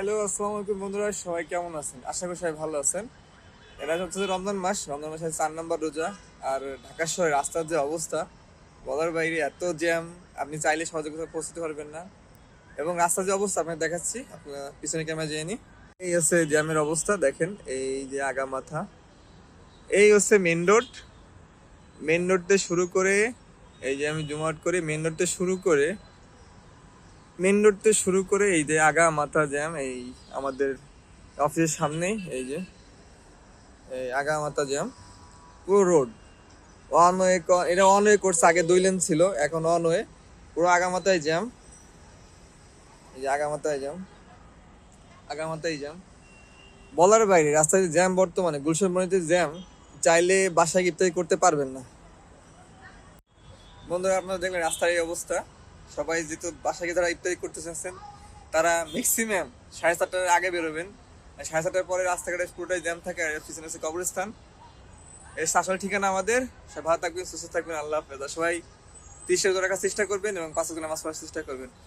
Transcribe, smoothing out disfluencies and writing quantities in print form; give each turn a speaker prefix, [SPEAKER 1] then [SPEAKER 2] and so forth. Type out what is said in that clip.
[SPEAKER 1] Hello, আসসালামু আলাইকুম বন্ধুরা, সবাই কেমন আছেন? আশা করি সবাই ভালো আছেন। এটা হচ্ছে যে রমজান মাস, রমজান মাসের 4 নম্বর রোজা। আর ঢাকা শহরে রাস্তার যে অবস্থা বলার বাইরে, এত জ্যাম, আপনি চাইলে সহজে কোথাও পৌঁছতে পারবেন না। এবং রাস্তার যে অবস্থা আপনাকে দেখাচ্ছি, আপনার পিছনে ক্যামেরা যেয়ে নি। এই হচ্ছে জ্যামের অবস্থা, দেখেন এই যে আগা মাথা। এই হচ্ছে মেন রোড। মেন রোড থেকে শুরু করে, এই যে আমি জুম আউট করি, মেন রোড থেকে শুরু করে এই যে আগা মাথা জ্যাম। এই আমাদের অফিসের সামনেই এই যে এই আগামাতা জ্যাম, পুরো রোড ওয়ান ওয়ে। এটা ওয়ান ওয়ে করছে, আগে 2 লেন ছিল, এখন ওয়ান ওয়ে। পুরো আগামাতায় জ্যাম, এই যে আগামাতায় জ্যাম বলার বাইরে। রাস্তায় জ্যাম, বর্তমানে গুলশান মনিতে জ্যাম, চাইলে বাসায় ইফতারি করতে পারবেন না। বন্ধুরা, আপনারা দেখলেন রাস্তার এই অবস্থা। সবাই যেহেতু বাসায় গিয়ে যারা ইফতারি করতে চাচ্ছেন, তারা ম্যাক্সিমাম 7:30টার আগে বেরোবেন। 7:30টার পরে রাস্তাঘাটে পুরোটাই জ্যাম থাকে। আর পিছনে হচ্ছে কবরস্থান। এর আসল ঠিকানা আমাদের। সবাই ভালো থাকবেন, সুস্থ থাকবেন, আল্লাহ হাফেজ। আর সবাই 30 রাখার চেষ্টা করবেন এবং 5 ওয়াক্ত নামাজ পড়ার চেষ্টা করবেন।